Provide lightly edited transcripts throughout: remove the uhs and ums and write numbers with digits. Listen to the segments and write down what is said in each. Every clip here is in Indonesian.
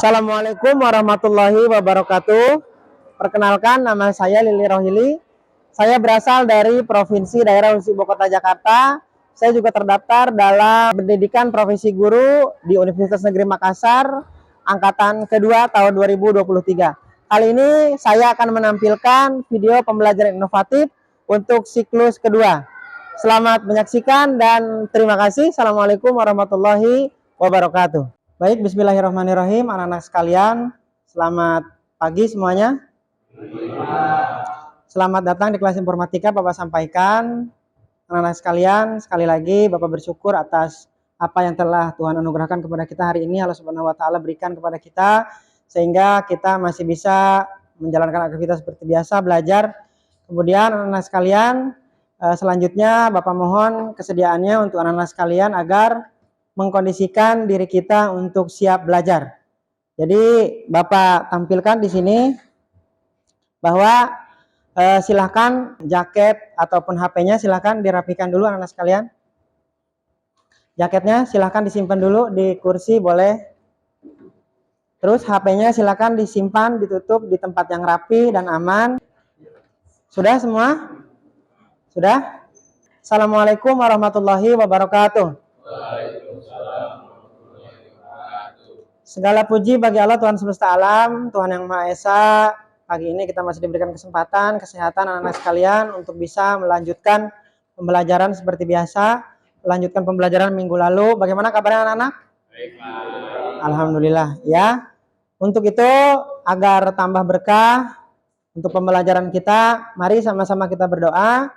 Assalamualaikum warahmatullahi wabarakatuh. Perkenalkan, nama saya Lili Rohili. Saya berasal dari Provinsi Daerah Ibu Kota Jakarta. Saya juga terdaftar dalam pendidikan profesi guru di Universitas Negeri Makassar, angkatan kedua tahun 2023. Kali ini saya akan menampilkan video pembelajaran inovatif untuk siklus kedua. Selamat menyaksikan dan terima kasih. Assalamualaikum warahmatullahi wabarakatuh. Baik, bismillahirrahmanirrahim, anak-anak sekalian, selamat pagi semuanya. Selamat datang di kelas informatika. Bapak sampaikan, anak-anak sekalian, sekali lagi Bapak bersyukur atas apa yang telah Tuhan anugerahkan kepada kita hari ini. Allah Subhanahu wa Ta'ala berikan kepada kita sehingga kita masih bisa menjalankan aktivitas seperti biasa, belajar. Kemudian anak-anak sekalian, selanjutnya Bapak mohon kesediaannya untuk anak-anak sekalian agar mengkondisikan diri kita untuk siap belajar. Jadi Bapak tampilkan di sini bahwa silahkan jaket ataupun HP-nya silahkan dirapikan dulu anak-anak sekalian. Jaketnya silahkan disimpan dulu di kursi boleh. Terus HP-nya silahkan disimpan, ditutup di tempat yang rapi dan aman. Sudah semua? Sudah? Assalamualaikum warahmatullahi wabarakatuh. Segala puji bagi Allah Tuhan semesta alam, Tuhan yang Maha Esa. Pagi ini kita masih diberikan kesempatan, kesehatan anak-anak sekalian untuk bisa melanjutkan pembelajaran seperti biasa, melanjutkan pembelajaran minggu lalu. Bagaimana kabarnya anak-anak? Baik, alhamdulillah ya. Untuk itu agar tambah berkah untuk pembelajaran kita, mari sama-sama kita berdoa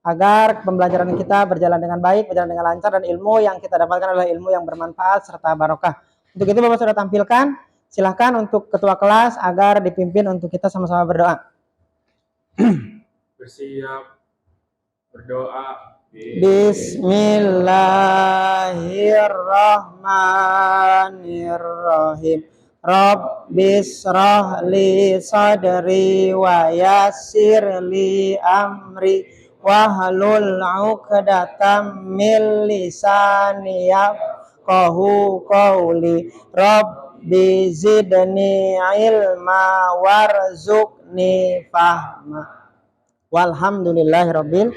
agar pembelajaran kita berjalan dengan baik, berjalan dengan lancar, dan ilmu yang kita dapatkan adalah ilmu yang bermanfaat serta barokah. Untuk itu Bapak sudah tampilkan, silahkan untuk ketua kelas agar dipimpin untuk kita sama-sama berdoa. Bersiap berdoa. Bismillahirrahmanirrahim. Rabbis shrah sadri wa yassir li amri wahlul 'uqdatam min lisani yafqahu qawli. Rabbi zidni ilma warzuqni fahma. Walhamdulillahirabbil.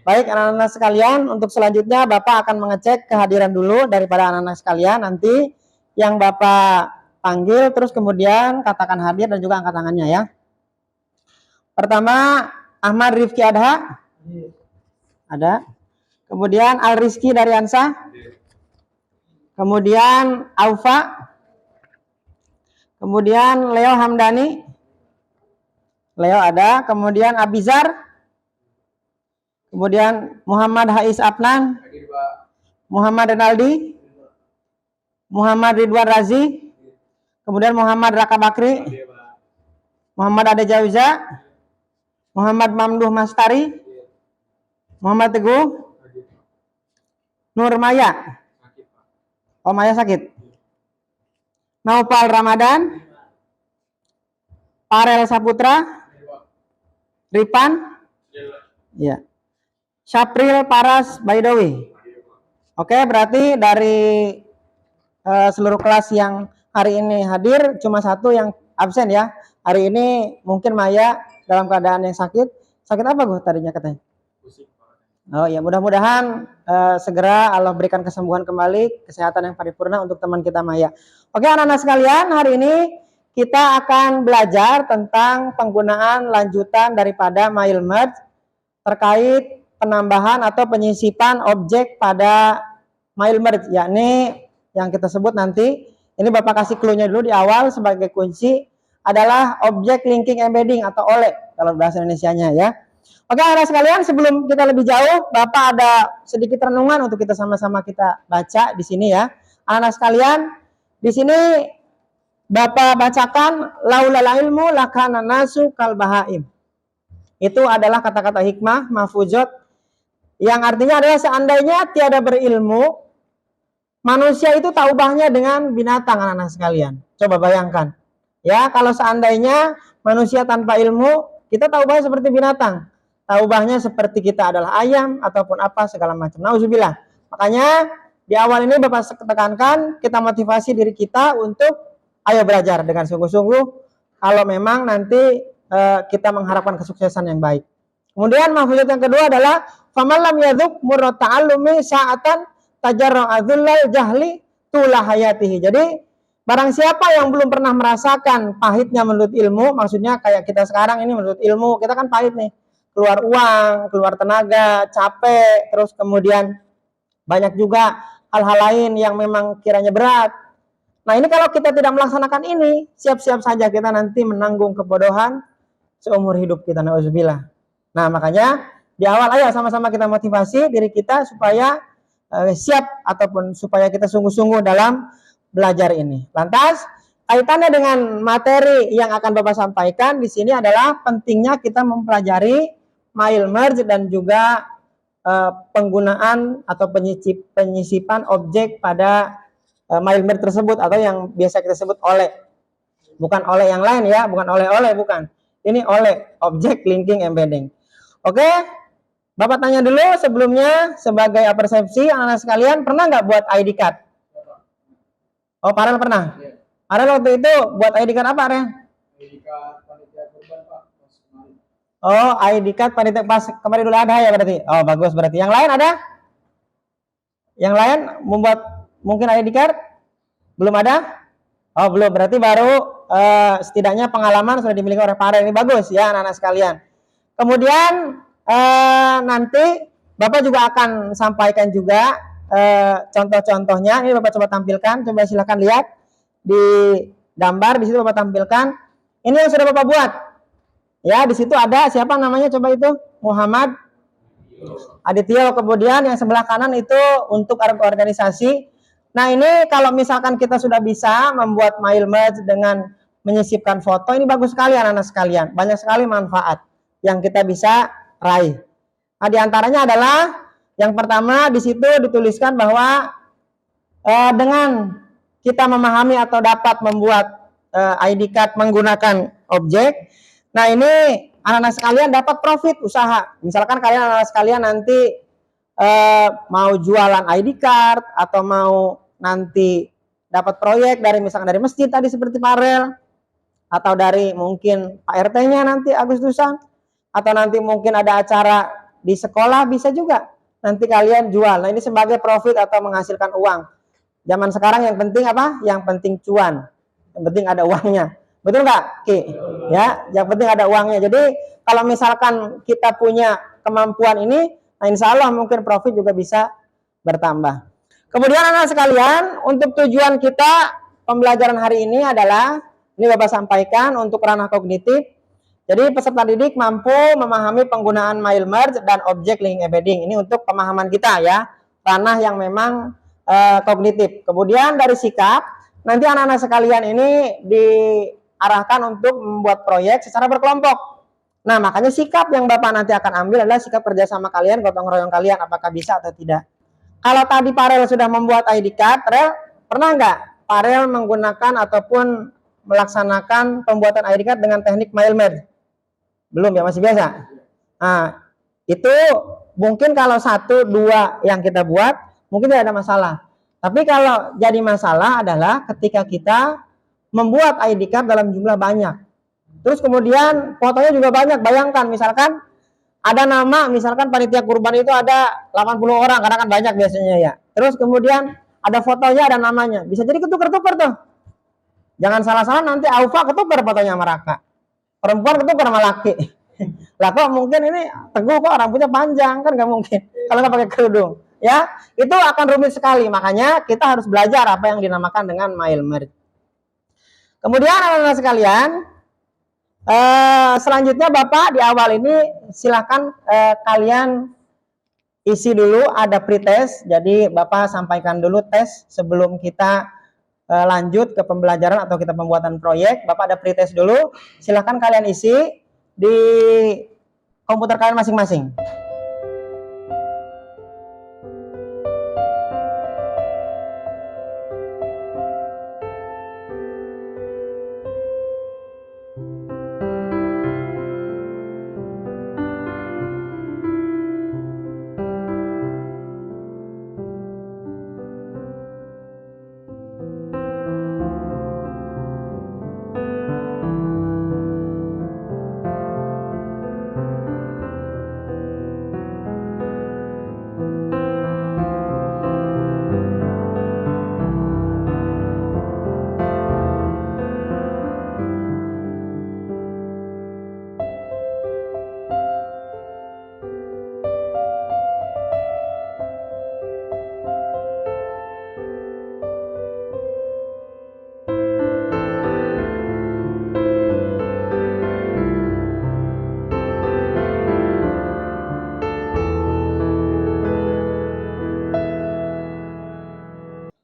Baik anak-anak sekalian, untuk selanjutnya Bapak akan mengecek kehadiran dulu daripada anak-anak sekalian. Nanti yang Bapak panggil terus kemudian katakan hadir dan juga angkat tangannya ya. Pertama Ahmad Rifki Adha? Ada. Kemudian Al Rizki Daryansa? Kemudian Aufa? Kemudian Leo Hamdani? Leo ada. Kemudian Abizar? Kemudian Muhammad Haiz Apnan? Muhammad Renaldi? Muhammad Ridwan Razi? Kemudian Muhammad Raka Bakri? Muhammad Ade Jauza? Muhammad Mamduh Mastari? Muhammad Teguh? Nur Maya? Oh, Maya sakit. Naufal Ramadan? Parel Saputra? Ripan? Ya. Syapril Paras Baidowi. Oke, berarti dari seluruh kelas yang hari ini hadir cuma satu yang absen ya. Hari ini mungkin Maya dalam keadaan yang sakit. Sakit apa Gus tadinya katanya? Oh ya, mudah-mudahan segera Allah berikan kesembuhan kembali, kesehatan yang paripurna untuk teman kita Maya. Oke anak-anak sekalian, hari ini kita akan belajar tentang penggunaan lanjutan daripada Mail Merge terkait penambahan atau penyisipan objek pada Mail Merge, yakni yang kita sebut nanti, ini Bapak kasih clue-nya dulu di awal sebagai kunci, adalah objek linking embedding atau OLE kalau bahasa Indonesianya ya. Oke anak sekalian, sebelum kita lebih jauh, Bapak ada sedikit renungan untuk kita sama-sama kita baca di sini ya. Anak sekalian, di sini Bapak bacakan laulal ilmu lakana nasu kal bahaim. Itu adalah kata-kata hikmah mahfuzat yang artinya adalah seandainya tiada berilmu, manusia itu tak ubahnya dengan binatang anak-anak sekalian. Coba bayangkan. Ya, kalau seandainya manusia tanpa ilmu, kita tak ubahnya seperti binatang. Tak ubahnya seperti kita adalah ayam ataupun apa segala macam. Nauzubillah. Makanya di awal ini Bapak tekankan, kita motivasi diri kita untuk ayo belajar dengan sungguh-sungguh kalau memang nanti kita mengharapkan kesuksesan yang baik. Kemudian mahfuzat yang kedua adalah faman lam yadzuq murra ta'allumi sa'atan tajarra'a dzullal jahli tula hayatihi. Jadi barang siapa yang belum pernah merasakan pahitnya menuntut ilmu, maksudnya kayak kita sekarang ini menuntut ilmu, kita kan pahit nih. Keluar uang, keluar tenaga, capek, terus kemudian banyak juga hal-hal lain yang memang kiranya berat. Nah, ini kalau kita tidak melaksanakan ini, siap-siap saja kita nanti menanggung kebodohan seumur hidup kita, na'udzubillah. Nah, makanya di awal ayo sama-sama kita motivasi diri kita supaya siap ataupun supaya kita sungguh-sungguh dalam belajar ini. Lantas, kaitannya dengan materi yang akan Bapak sampaikan di sini adalah pentingnya kita mempelajari mile merge dan juga penggunaan atau penyisipan objek pada mile merge tersebut atau yang biasa kita sebut oleh. Bukan oleh yang lain ya, bukan oleh-oleh, bukan. Ini oleh object linking embedding. Oke, Bapak tanya dulu sebelumnya sebagai persepsi anak-anak sekalian, pernah nggak buat ID card? Oh, Farel pernah. Farel waktu itu buat ID card apa, Ren? ID card panitia kurban, Pak. Oh, ID card panitia pas kemarin dulu ada ya berarti. Oh, bagus berarti. Yang lain ada? Yang lain membuat mungkin ID card? Belum ada? Oh, belum. Berarti baru setidaknya pengalaman sudah dimiliki oleh Farel. Ini bagus ya anak-anak sekalian. Kemudian nanti Bapak juga akan sampaikan juga contoh-contohnya. Ini Bapak coba tampilkan. Coba silakan lihat di gambar. Di situ Bapak tampilkan. Ini yang sudah Bapak buat. Ya, di situ ada siapa namanya? Coba itu Muhammad Adityo. Kemudian yang sebelah kanan itu untuk organisasi. Nah, ini kalau misalkan kita sudah bisa membuat mile merge dengan menyisipkan foto, ini bagus sekali anak-anak sekalian. Banyak sekali manfaat yang kita bisa raih. Nah, diantaranya adalah yang pertama di situ dituliskan bahwa dengan kita memahami atau dapat membuat ID card menggunakan objek, nah ini anak-anak sekalian dapat profit usaha. Misalkan kalian anak-anak sekalian nanti mau jualan ID card atau mau nanti dapat proyek dari misalkan dari masjid tadi seperti Farel, atau dari mungkin Pak RT-nya nanti Agustusan, atau nanti mungkin ada acara di sekolah bisa juga nanti kalian jual. Nah, ini sebagai profit atau menghasilkan uang. Zaman sekarang yang penting apa? Yang penting cuan. Yang penting ada uangnya. Betul nggak, Ki? Ya, yang penting ada uangnya. Jadi kalau misalkan kita punya kemampuan ini, nah insya Allah mungkin profit juga bisa bertambah. Kemudian anak sekalian, untuk tujuan kita pembelajaran hari ini adalah, ini Bapak sampaikan untuk ranah kognitif. Jadi peserta didik mampu memahami penggunaan mile merge dan object linking embedding. Ini untuk pemahaman kita ya, ranah yang memang kognitif. Kemudian dari sikap, nanti anak-anak sekalian ini diarahkan untuk membuat proyek secara berkelompok. Nah, makanya sikap yang Bapak nanti akan ambil adalah sikap kerjasama kalian, gotong royong kalian, apakah bisa atau tidak. Kalau tadi Farel sudah membuat ID card, pernah nggak Farel menggunakan ataupun melaksanakan pembuatan ID card dengan teknik mile merge? Belum ya, masih biasa. Nah, itu mungkin kalau 1, 2 yang kita buat, mungkin tidak ada masalah. Tapi kalau jadi masalah adalah ketika kita membuat ID card dalam jumlah banyak. Terus kemudian fotonya juga banyak. Bayangkan misalkan ada nama, misalkan panitia kurban itu ada 80 orang, karena kan banyak biasanya ya. Terus kemudian ada fotonya, ada namanya. Bisa jadi ketukar-tukar tuh. Jangan salah-salah nanti Aufa ketukar fotonya sama Raka. Perempuan ketukar sama laki. Lah kok mungkin ini Teguh kok rambutnya panjang, kan nggak mungkin. Kalau nggak pakai kerudung. Ya, itu akan rumit sekali. Makanya kita harus belajar apa yang dinamakan dengan mile merge. Kemudian anak-anak sekalian, selanjutnya Bapak di awal ini silahkan kalian isi dulu ada pretest. Jadi Bapak sampaikan dulu tes sebelum kita lanjut ke pembelajaran atau kita pembuatan proyek. Bapak ada pretest dulu. Silahkan kalian isi di komputer kalian masing-masing.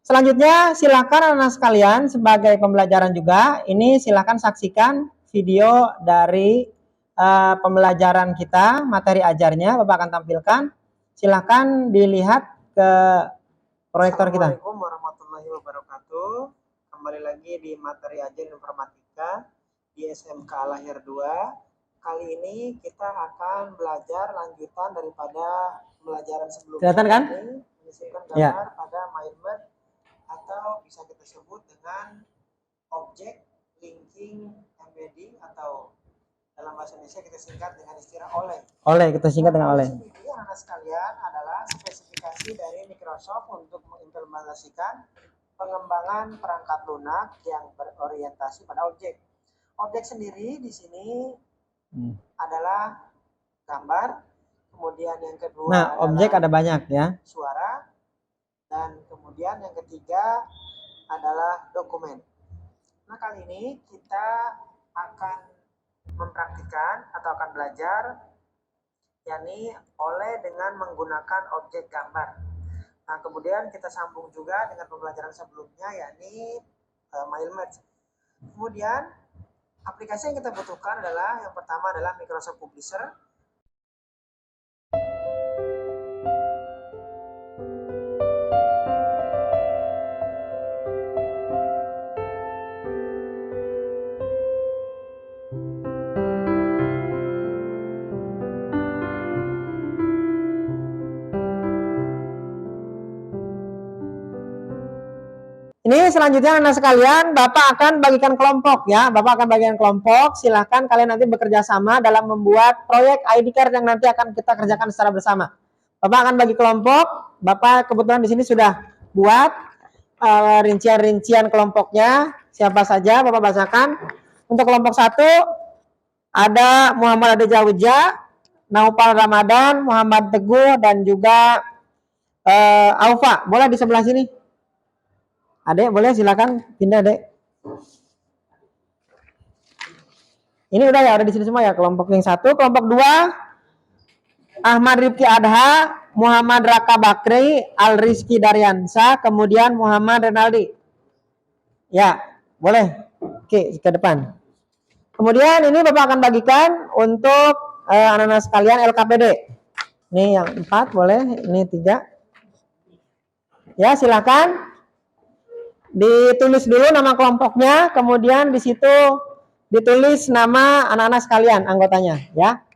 Selanjutnya silakan anak sekalian sebagai pembelajaran juga, ini silakan saksikan video dari pembelajaran kita, materi ajarnya Bapak akan tampilkan. Silakan dilihat ke proyektor kita. Assalamualaikum warahmatullahi wabarakatuh. Kembali lagi di materi ajar informatika di SMK Lahir 2. Kali ini kita akan belajar lanjutan daripada pembelajaran sebelumnya. Kelihatan kan? Menyisipkan gambar Ya. pada MindMap atau bisa kita sebut dengan objek linking embedding atau dalam bahasa Indonesia kita singkat dengan istilah OLE. Oleh, kita singkat dengan oleh. Ini anak sekalian adalah spesifikasi dari Microsoft untuk mengimplementasikan pengembangan perangkat lunak yang berorientasi pada objek. Objek sendiri di sini adalah gambar, kemudian yang kedua Nah, adalah objek ada banyak ya. suara, dan kemudian yang ketiga adalah dokumen. Nah, kali ini kita akan mempraktikkan atau akan belajar yakni oleh dengan menggunakan objek gambar. Nah, kemudian kita sambung juga dengan pembelajaran sebelumnya yakni MindMap. Kemudian aplikasi yang kita butuhkan adalah yang pertama adalah Microsoft Publisher. Ini selanjutnya anak sekalian, Bapak akan bagikan kelompok ya. Bapak akan bagikan kelompok. Silahkan kalian nanti bekerja sama dalam membuat proyek ID card yang nanti akan kita kerjakan secara bersama. Bapak akan bagi kelompok. Bapak kebetulan di sini sudah buat rincian-rincian kelompoknya. Siapa saja Bapak bacakan. Untuk kelompok 1 ada Muhammad Ade Jawija, Naufal Ramadan, Muhammad Teguh, dan juga Aufa. Boleh di sebelah sini. Adek boleh silakan pindah Adek. Ini udah ya, udah di sini semua ya kelompok yang 1. Kelompok 2 Ahmad Rifki Adha, Muhammad Raka Bakri, Al Rizky Daryansa, kemudian Muhammad Renaldi. Ya, boleh. Oke, ke depan. Kemudian ini Bapak akan bagikan untuk anak-anak sekalian LKPD. Ini yang 4 boleh, ini 3. Ya, silakan. Ditulis dulu nama kelompoknya, kemudian di situ ditulis nama anak-anak sekalian anggotanya, ya.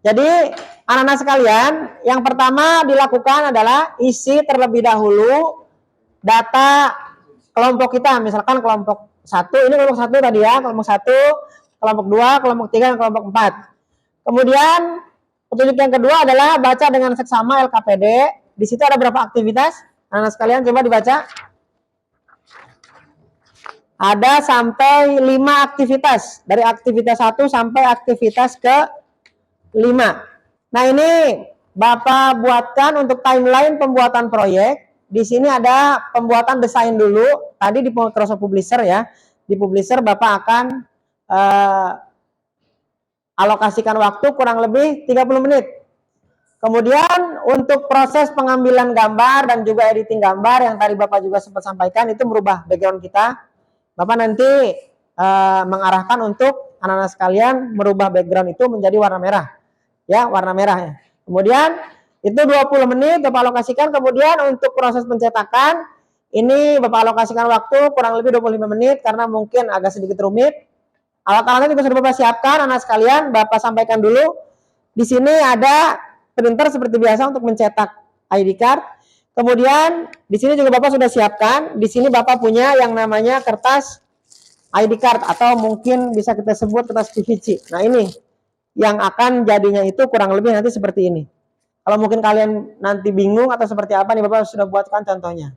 Jadi anak-anak sekalian, yang pertama dilakukan adalah isi terlebih dahulu data kelompok kita, misalkan kelompok 1, ini kelompok 1 tadi ya, kelompok 1, kelompok 2, kelompok 3, dan kelompok 4. Kemudian petunjuk yang kedua adalah baca dengan seksama LKPD. Di situ ada berapa aktivitas? Anak sekalian coba dibaca. Ada sampai 5 aktivitas. Dari aktivitas 1 sampai aktivitas ke-5. Nah, ini Bapak buatkan untuk timeline pembuatan proyek. Di sini ada pembuatan desain dulu. Tadi di Microsoft Publisher ya. Di Publisher Bapak akan alokasikan waktu kurang lebih 30 menit. Kemudian untuk proses pengambilan gambar dan juga editing gambar yang tadi Bapak juga sempat sampaikan itu merubah background kita. Bapak nanti mengarahkan untuk anak-anak sekalian merubah background itu menjadi warna merah. Ya, warna merah ya. Kemudian itu 20 menit Bapak alokasikan. Kemudian untuk proses pencetakan ini Bapak alokasikan waktu kurang lebih 25 menit karena mungkin agak sedikit rumit. Alat-alatnya juga sudah Bapak siapkan, anak sekalian. Bapak sampaikan dulu. Di sini ada printer seperti biasa untuk mencetak ID card. Kemudian di sini juga Bapak sudah siapkan. Di sini Bapak punya yang namanya kertas ID card atau mungkin bisa kita sebut kertas PVC. Nah, ini yang akan jadinya itu kurang lebih nanti seperti ini. Kalau mungkin kalian nanti bingung atau seperti apa nih, Bapak sudah buatkan contohnya.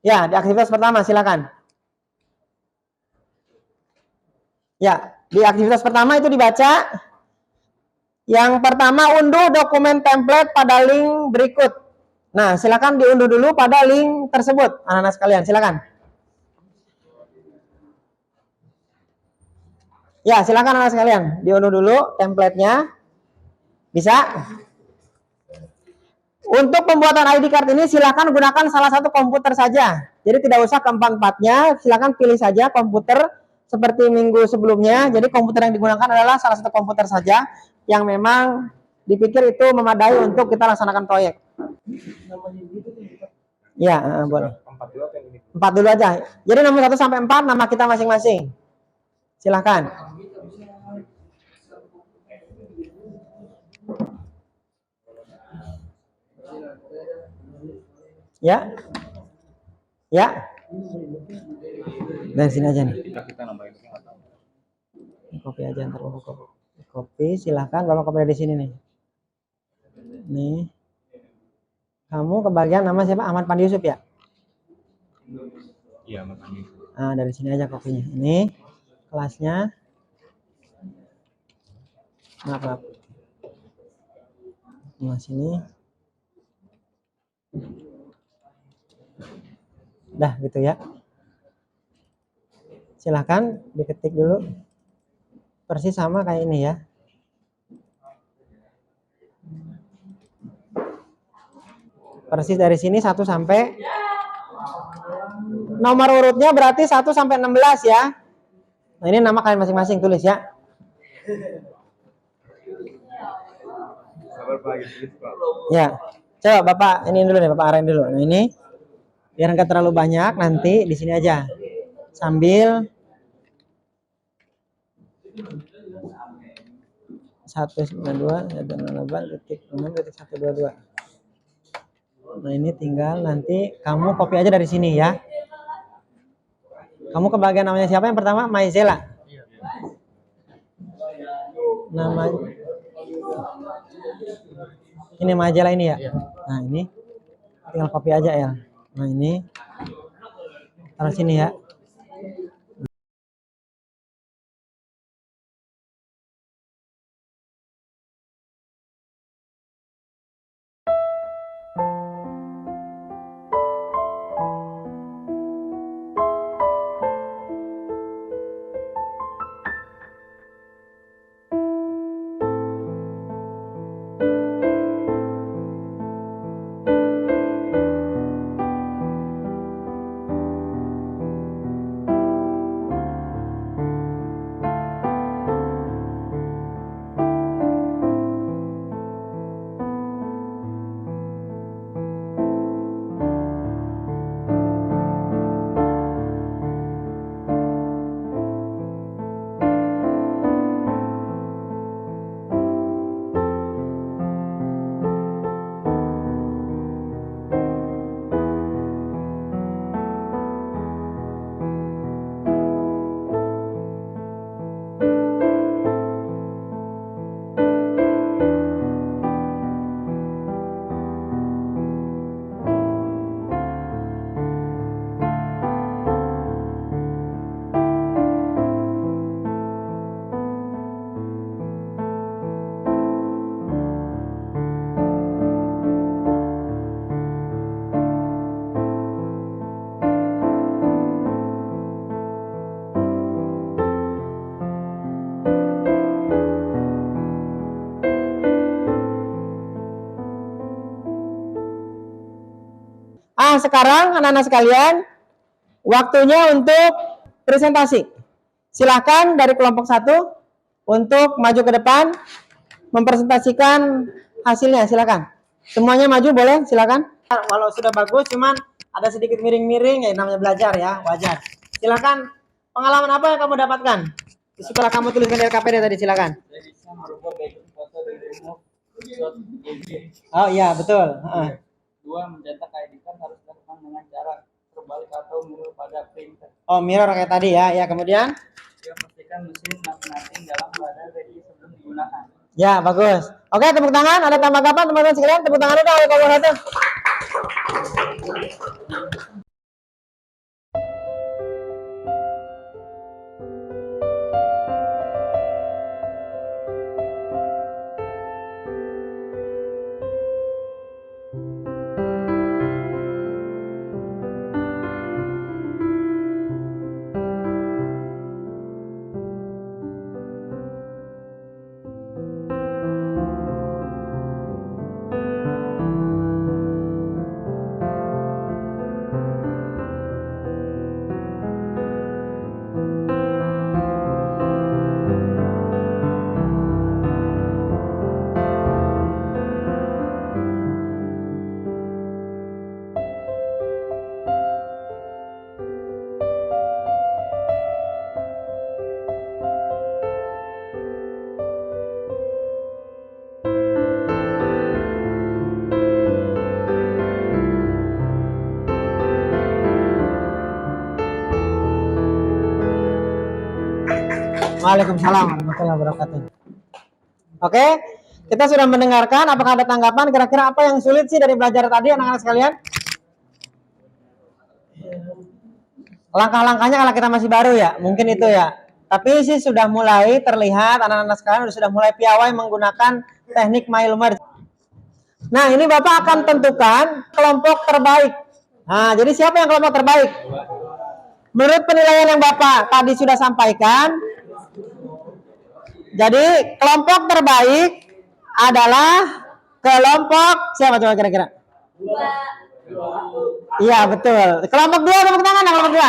Ya, di aktivitas pertama silakan. Ya, di aktivitas pertama itu dibaca. Yang pertama, unduh dokumen template pada link berikut. Nah, silakan diunduh dulu pada link tersebut, anak-anak sekalian, silakan. Ya, silakan anak sekalian, diunduh dulu template-nya. Bisa? Untuk pembuatan ID card ini silakan gunakan salah satu komputer saja. Jadi tidak usah keempat-empatnya, silakan pilih saja komputer seperti minggu sebelumnya. Jadi komputer yang digunakan adalah salah satu komputer saja yang memang dipikir itu memadai untuk kita laksanakan proyek. Ya, boleh. 4 dulu aja. Jadi nomor 1 sampai 4 nama kita masing-masing. Silakan. Ya. Ya. Dari sini aja nih. Kopi aja ntar bapak kopi. Kopi silahkan bapak kopi dari sini nih. Nih. Kamu kebagian nama siapa? Ahmad Pandi Yusuf ya? Iya, Mas Andi. Nah, dari sini aja kopinya. Ini kelasnya. Maaf. Nah, sini. Dah gitu ya. Silahkan diketik dulu. Persis sama kayak ini ya. Persis dari sini 1 sampai nomor urutnya berarti 1 sampai 16 ya. Nah, ini nama kalian masing-masing tulis ya. Sabar Pak, tulis Pak. Ya. Coba Bapak ini dulu nih, Bapak arahin dulu. Nah, ini biar enggak terlalu banyak nanti di sini aja. Sambil 192.168.6.122. Nah, ini tinggal nanti kamu copy aja dari sini ya. Kamu kebagian namanya siapa yang pertama? Maizela. Nama ini Maizela ini ya. Nah, ini tinggal copy aja ya. Nah, ini taruh sini ya. Sekarang anak-anak sekalian, waktunya untuk presentasi. Silakan dari kelompok 1 untuk maju ke depan mempresentasikan hasilnya. Silakan. Semuanya maju boleh, silakan. Walau sudah bagus, cuman ada sedikit miring-miring, ya namanya belajar ya, wajar. Silakan. Pengalaman apa yang kamu dapatkan setelah kamu tuliskan di LKPD tadi? Silakan. Oh iya, betul. 2. Mencetak ID card harus dilakukan dengan cara terbalik atau mirror pada printer. Oh, mirror kayak tadi ya. Ya, kemudian? Ya, pastikan mesin masing-masing dalam keadaan ready sebelum digunakan. Ya, bagus. Oke, tepuk tangan. Ada tanggapan teman-teman sekalian? Tepuk tangan dong kalau satu. Waalaikumsalam warahmatullahi wabarakatuh. Oke, kita sudah mendengarkan. Apakah ada tanggapan? Kira-kira apa yang sulit sih dari belajar tadi, anak-anak sekalian? Langkah-langkahnya kalau kita masih baru ya, mungkin itu ya. Tapi sih sudah mulai terlihat anak-anak sekalian sudah mulai piawai menggunakan teknik Mailumar. Nah, ini Bapak akan tentukan kelompok terbaik. Nah, jadi siapa yang kelompok terbaik? Menurut penilaian yang Bapak tadi sudah sampaikan, jadi kelompok terbaik adalah kelompok siapa coba kira-kira? Iya, betul. Kelompok 2, tepuk tangan kelompok 2.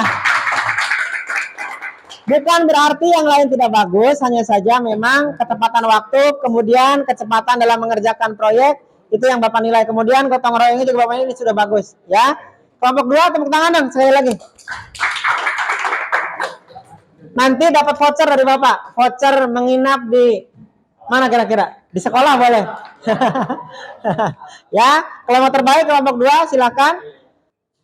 Bukan berarti yang lain tidak bagus, hanya saja memang ketepatan waktu, kemudian kecepatan dalam mengerjakan proyek, itu yang Bapak nilai. Kemudian gotong royongnya juga Bapak ini sudah bagus, ya. Kelompok 2, tepuk tangan dong, sekali lagi. Nanti dapat voucher dari Bapak, voucher menginap di mana kira-kira? Di sekolah boleh. Ya, kelompok terbaik kelompok 2 silakan.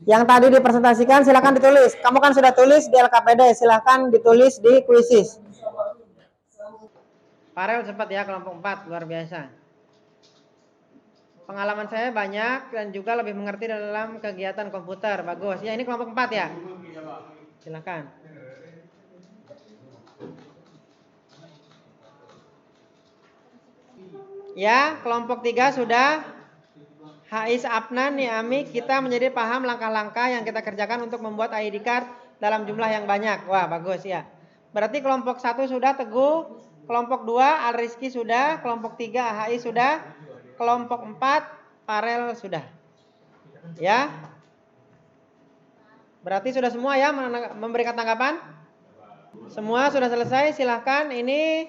Yang tadi dipresentasikan silakan ditulis. Kamu kan sudah tulis di LKPD, silakan ditulis di kuisis. Farel cepat ya, kelompok 4 luar biasa. Pengalaman saya banyak dan juga lebih mengerti dalam kegiatan komputer. Bagus. Ya, ini kelompok 4 ya. Silakan. Ya, kelompok 3 sudah. Hais, Apnan, Niami, kita menjadi paham langkah-langkah yang kita kerjakan untuk membuat ID card dalam jumlah yang banyak. Wah, bagus ya. Berarti kelompok 1 sudah, Teguh. Kelompok 2, Al Rizky sudah. Kelompok 3, Hais sudah. Kelompok 4, Farel sudah. Ya. Berarti sudah semua ya memberikan tanggapan? Semua sudah selesai, silahkan. Ini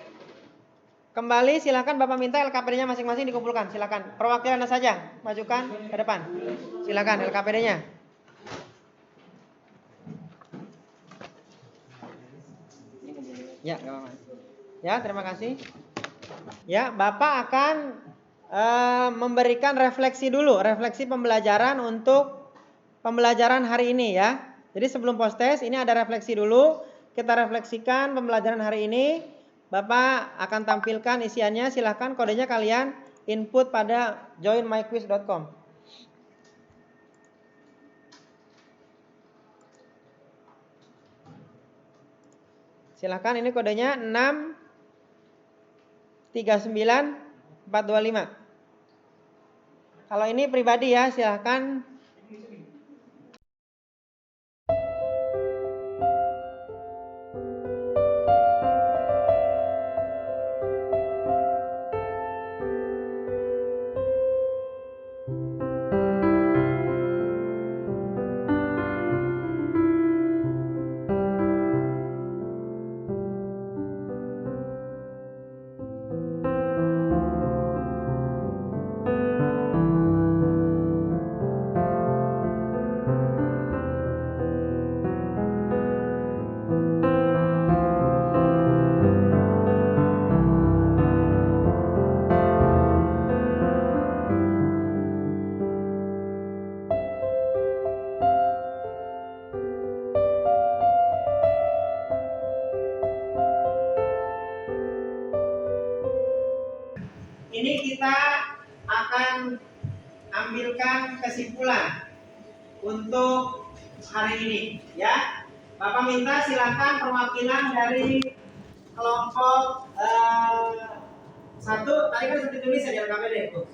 kembali, silakan Bapak minta LKPD-nya masing-masing dikumpulkan. Silakan. Perwakilan saja, majukan ke depan. Silakan LKPD-nya. Ya, nggak apa-apa. Ya, terima kasih. Ya, Bapak akan memberikan refleksi dulu, refleksi pembelajaran untuk pembelajaran hari ini ya. Jadi sebelum post test ini ada refleksi dulu. Kita refleksikan pembelajaran hari ini. Bapak akan tampilkan isiannya, silahkan kodenya kalian input pada joinmyquiz.com. Silahkan, ini kodenya 639-425. Kalau ini pribadi ya, silahkan. Ini kita akan ambilkan kesimpulan untuk hari ini ya. Bapak minta silakan perwakilan dari kelompok 1, tadi kan sudah ditulis ya di LKPD itu.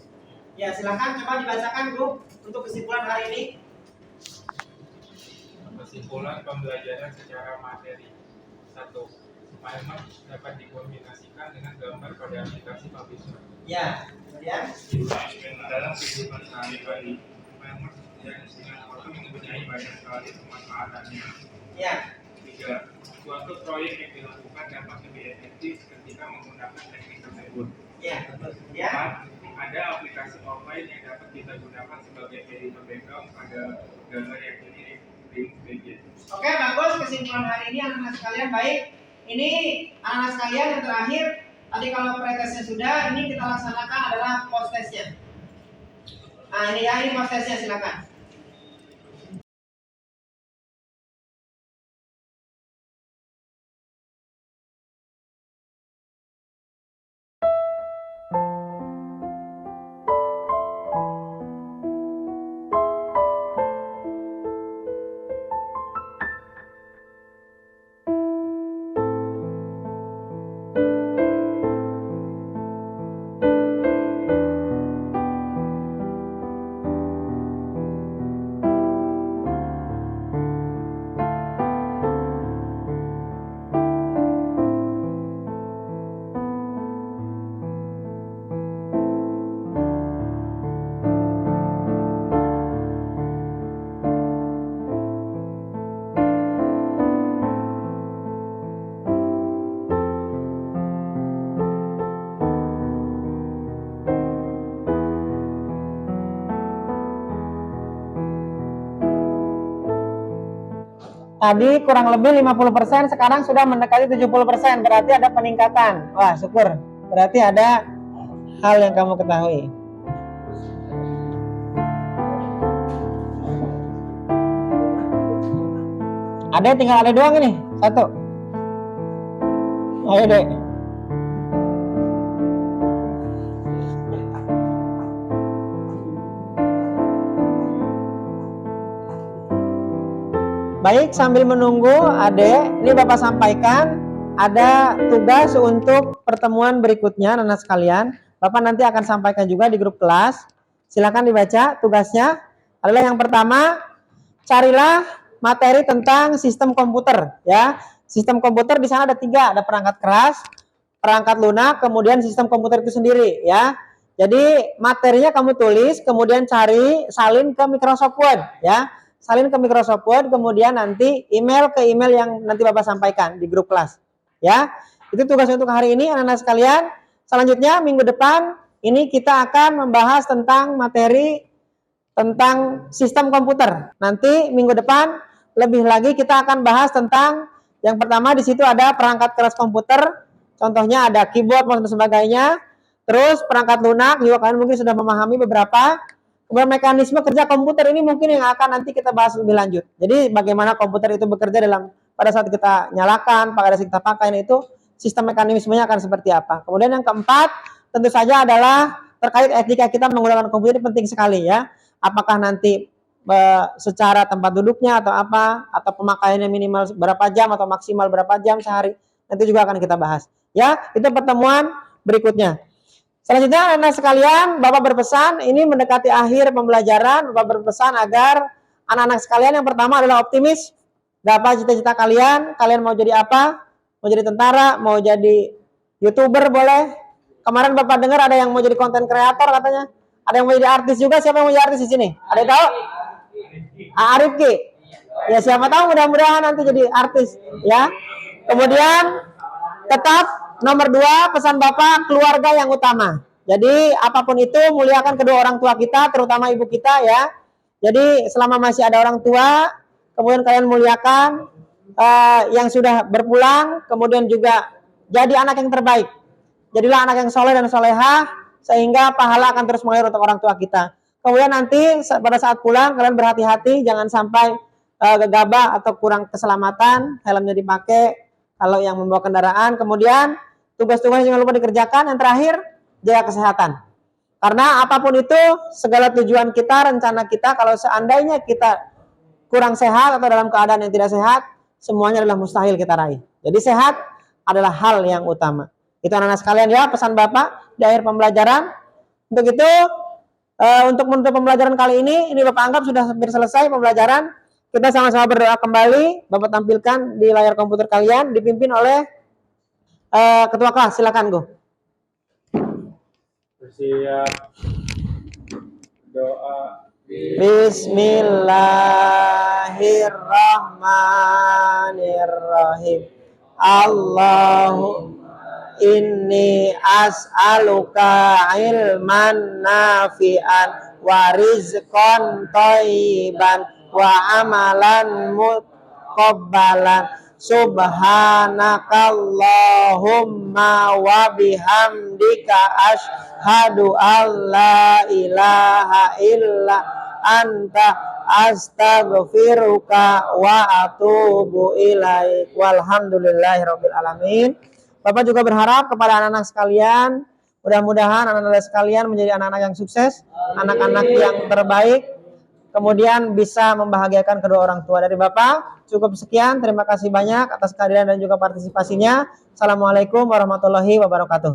Ya, silakan coba dibacakan Bu untuk kesimpulan hari ini. Kesimpulan pembelajaran secara materi. 1. Filemark dapat dikombinasikan dengan gambar pada aplikasi publisher. Ya, kemudian Dalam kehidupan sehari-hari, Filemark dengan auto mempunyai banyak sekali kemanfaatannya. ya. 3. Suatu proyek yang dilakukan dapat lebih efektif ketika menggunakan teknik tersebut. Ya, betul. Ya. 4. Ada aplikasi offline yang dapat kita gunakan sebagai editor background pada gambar yang mirip print. Oke, bagus kesimpulan hari ini anak-anak sekalian. Baik, ini anak-anak sekalian yang terakhir. Tadi kalau pretestnya sudah, ini kita laksanakan adalah post testnya. Nah ini ya, ini post testnya silakan. Tadi kurang lebih 50%, sekarang sudah mendekati 70%. Berarti ada peningkatan. Wah, syukur. Berarti ada hal yang kamu ketahui. Ada tinggal ada doang ini. Satu. Ayo deh. Baik, sambil menunggu Ade, ini Bapak sampaikan ada tugas untuk pertemuan berikutnya, anak-anak sekalian. Bapak nanti akan sampaikan juga di grup kelas. Silakan dibaca. Tugasnya adalah yang pertama, carilah materi tentang sistem komputer, ya. Sistem komputer di sana ada 3, ada perangkat keras, perangkat lunak, kemudian sistem komputer itu sendiri, ya. Jadi materinya kamu tulis, kemudian cari, salin ke Microsoft Word, ya. Salin ke Microsoft Word, kemudian nanti email ke email yang nanti Bapak sampaikan di grup kelas, ya. Itu tugas untuk hari ini, anak-anak sekalian. Selanjutnya minggu depan ini kita akan membahas tentang materi tentang sistem komputer. Nanti minggu depan lebih lagi kita akan bahas tentang yang pertama di situ ada perangkat keras komputer, contohnya ada keyboard dan sebagainya. Terus perangkat lunak juga kalian mungkin sudah memahami beberapa. Kemudian mekanisme kerja komputer ini mungkin yang akan nanti kita bahas lebih lanjut. Jadi bagaimana komputer itu bekerja pada saat kita nyalakan, pada saat kita pakai itu sistem mekanismenya akan seperti apa. Kemudian yang keempat tentu saja adalah terkait etika kita menggunakan komputer ini penting sekali, ya. Apakah nanti secara tempat duduknya atau apa, atau pemakaiannya minimal berapa jam atau maksimal berapa jam sehari, nanti juga akan kita bahas. Ya, itu pertemuan berikutnya. Selanjutnya anak sekalian, Bapak berpesan, ini mendekati akhir pembelajaran, Bapak berpesan agar anak-anak sekalian yang pertama adalah optimis. Apa cita-cita kalian? Kalian mau jadi apa? Mau jadi tentara, mau jadi YouTuber boleh. Kemarin Bapak dengar ada yang mau jadi konten kreator katanya. Ada yang mau jadi artis juga. Siapa yang mau jadi artis di sini? Ada yang tahu? Arifki. Ya siapa tahu mudah-mudahan nanti jadi artis, ya. Kemudian tetap nomor 2 pesan Bapak, keluarga yang utama. Jadi apapun itu muliakan kedua orang tua kita, terutama ibu kita, ya. Jadi selama masih ada orang tua, kemudian kalian muliakan yang sudah berpulang, kemudian juga jadi anak yang terbaik. Jadilah anak yang soleh dan solehah, sehingga pahala akan terus mengalir untuk orang tua kita. Kemudian nanti pada saat pulang kalian berhati-hati, jangan sampai gegabah atau kurang keselamatan, helmnya dipakai kalau yang membawa kendaraan. Kemudian tugas-tugas jangan lupa dikerjakan. Yang terakhir, jaga kesehatan. Karena apapun itu, segala tujuan kita, rencana kita, kalau seandainya kita kurang sehat atau dalam keadaan yang tidak sehat, semuanya adalah mustahil kita raih. Jadi sehat adalah hal yang utama. Itu anak-anak sekalian, ya, pesan Bapak di akhir pembelajaran. Untuk itu, untuk menutup pembelajaran kali ini Bapak anggap sudah hampir selesai pembelajaran. Kita sama-sama berdoa kembali. Bapak tampilkan di layar komputer kalian, dipimpin oleh ketua kelas. Silakan, Go. Bersiap. Doa. Bismillahirrahmanirrahim. Allahumma inni as'aluka ilman nafi'an wa rizqan thayyiban wa amalan muqabbalan. Subhanakallahumma wa bihamdika asyhadu an la ilaha illa anta astaghfiruka wa atubu ilaik. Walhamdulillahirabbil alamin. Bapak juga berharap kepada anak-anak sekalian, mudah-mudahan anak-anak sekalian menjadi anak-anak yang sukses, anak-anak yang terbaik, kemudian bisa membahagiakan kedua orang tua. Dari Bapak cukup sekian, terima kasih banyak atas kehadiran dan juga partisipasinya. Assalamualaikum warahmatullahi wabarakatuh.